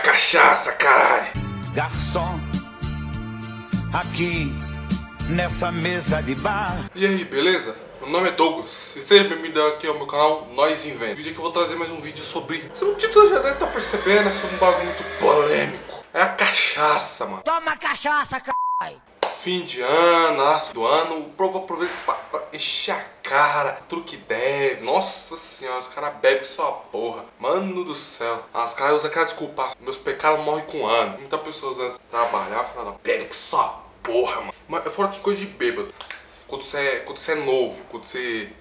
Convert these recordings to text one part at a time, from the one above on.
cachaça, caralho. Garçom, aqui nessa mesa de bar. E aí, beleza? Meu nome é Douglas e seja bem-vindo aqui ao meu canal Nós Inventa. No vídeo aqui eu vou trazer mais um vídeo sobre... O título já deve estar percebendo, é sobre um bagulho muito polêmico. É a cachaça, mano. Toma cachaça, caralho. Fim de ano, do ano, o povo aproveita pra encher a cara, tudo que deve. Nossa senhora, os caras bebem sua porra. Mano do céu. Os caras usam aquela desculpa. Meus pecados morrem com ano. Muitas pessoas antes de trabalhar falam, bebe que sua porra, mano. Mas fora que coisa de bêbado. Quando você é novo, principalmente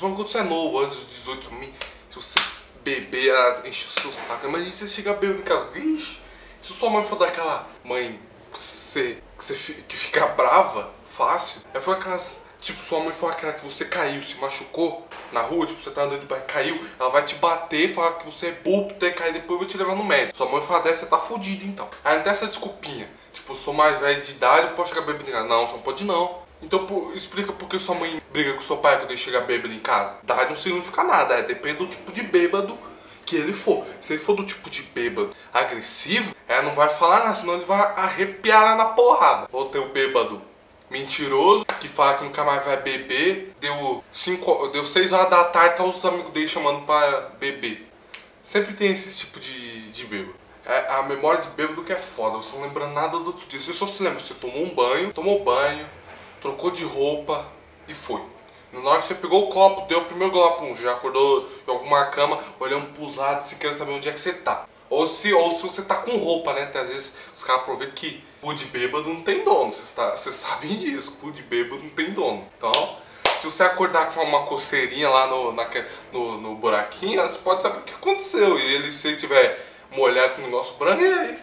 quando você é novo, antes dos 18 mil, se você beber, ela enche o seu saco. Imagina você chegar bêbado em casa, vixe, se sua mãe for daquela mãe que fica brava, fácil, foi aquelas, tipo, sua mãe for aquela que você caiu, se machucou na rua, tipo, você tá andando de bike, caiu, ela vai te bater, falar que você é burro por ter caído, depois vai te levar no médico. Sua mãe fala dessa, você tá fudido então. Aí não tem essa desculpinha, tipo, eu sou mais velho de idade, eu posso chegar bêbado em casa. Não, você não pode não. Então explica por que sua mãe briga com seu pai quando ele chega bêbado em casa. Idade não significa nada, depende do tipo de bêbado que ele for. Se ele for do tipo de bêbado agressivo, ela não vai falar nada, senão ele vai arrepiar lá na porrada. Ou tem o bêbado mentiroso, que fala que nunca mais vai beber. Deu 6 horas da tarde, tá os amigos dele chamando pra beber. Sempre tem esse tipo de bêbado. É a memória de bêbado que é foda, você não lembra nada do outro dia. Você só se lembra, você tomou banho, trocou de roupa e foi. Na hora que você pegou o copo, deu o primeiro gole, já acordou em alguma cama, olhando pros lados, se querendo saber onde é que você tá. Ou se você tá com roupa, né? Até às vezes os caras aproveitam que cu de bêbado não tem dono. Vocês sabem disso, cu de bêbado não tem dono. Então, se você acordar com uma coceirinha lá no buraquinho, você pode saber o que aconteceu. E se ele tiver molhado com um negócio branco, aí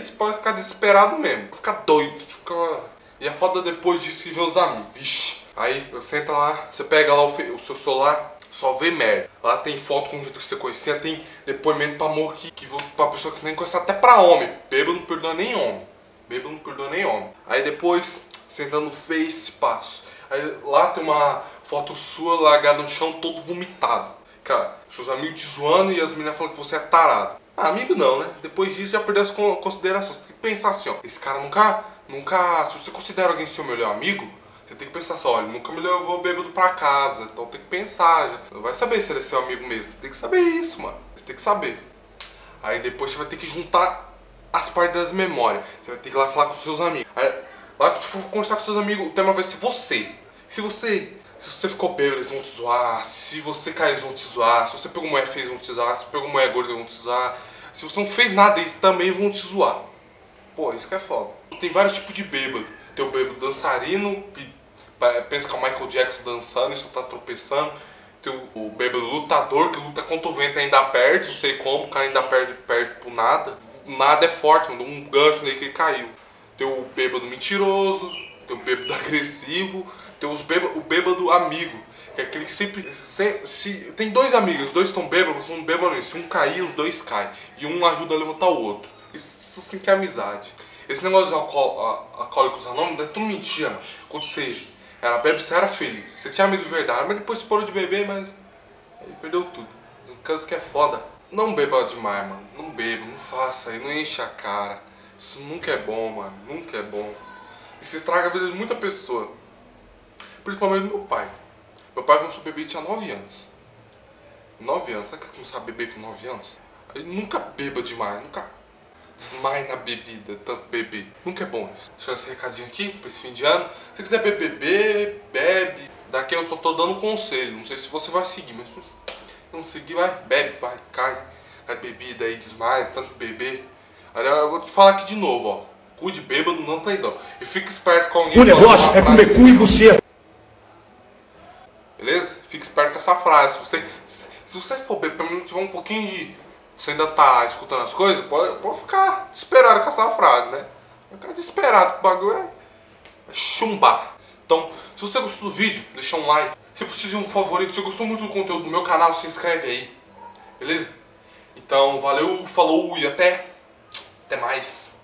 você pode ficar desesperado mesmo. Ficar doido, E é foda depois disso que vê os amigos. Vixe. Aí você senta lá, você pega lá o seu celular, só vê merda. Lá tem foto com o jeito que você conhecia, tem depoimento pra amor pra pessoa que nem conhece, até pra homem. Bêbado não perdoa nem homem. Bêbado não perdoa nem homem. Aí depois, senta no Face, passo. Aí lá tem uma foto sua largada no chão, todo vomitado. Cara, seus amigos te zoando e as meninas falando que você é tarado. Amigo não, né? Depois disso já perdeu as considerações. Você tem que pensar assim, ó. Esse cara nunca, se você considera alguém seu melhor amigo, você tem que pensar assim, olha, nunca me levou bêbado pra casa, então tem que pensar, já. Não vai saber se ele é seu amigo mesmo, tem que saber isso, mano, você tem que saber. Aí depois você vai ter que juntar as partes das memórias, você vai ter que ir lá falar com seus amigos. Aí, lá que você for conversar com seus amigos, o tema vai ser você. Se você ficou bêbado, eles vão te zoar, se você caiu, eles vão te zoar, se você pegou mulher feia, eles vão te zoar, se pegou mulher gorda, eles vão te zoar, se você não fez nada, eles também vão te zoar. Pô, isso que é foda. Tem vários tipos de bêbado. Tem o bêbado dançarino, pensa que é o Michael Jackson dançando e só tá tropeçando. Tem o bêbado lutador, que luta contra o vento e ainda perde, não sei como, o cara ainda perde por nada. Nada é forte, mandou um gancho nele que ele caiu. Tem o bêbado mentiroso, tem o bêbado agressivo, tem o bêbado amigo, que é aquele que sempre tem dois amigos, os dois estão bêbados, vocês não bêbados, se um cair, os dois caem. E um ajuda a levantar o outro. Isso sim que é amizade. Esse negócio de alcoólicos anônimos é tudo mentira, mano. Quando você era bêbado, você era feliz. Você tinha amigos de verdade, mas depois você parou de beber, mas aí perdeu tudo. Um caso que é foda. Não beba demais, mano. Não beba, não faça aí, não enche a cara. Isso nunca é bom, mano. Nunca é bom. Isso estraga a vida de muita pessoa. Principalmente do meu pai. Meu pai começou a beber e tinha 9 anos. 9 anos. Sabe que começou a beber com 9 anos? Ele nunca beba demais, nunca desmaie na bebida, tanto beber. Nunca é bom isso. Deixando esse recadinho aqui pra esse fim de ano. Se quiser beber, bebe. Daqui eu só tô dando conselho. Não sei se você vai seguir, mas se não seguir, vai, bebe, vai, cai bebida aí, desmaia, tanto beber. Olha, eu vou te falar aqui de novo, ó. Cu de bêbado não tem dó. E fica esperto com alguém. O negócio é comer cu e buceta. Beleza? Fica esperto com essa frase. Se você for beber, pelo menos tiver um pouquinho de... Você ainda tá escutando as coisas, pode ficar desesperado com essa frase, né? Ficar desesperado com o bagulho é chumbar. Então, se você gostou do vídeo, deixa um like. Se possível, um favorito. Se você gostou muito do conteúdo do meu canal, se inscreve aí. Beleza? Então, valeu, falou e até mais.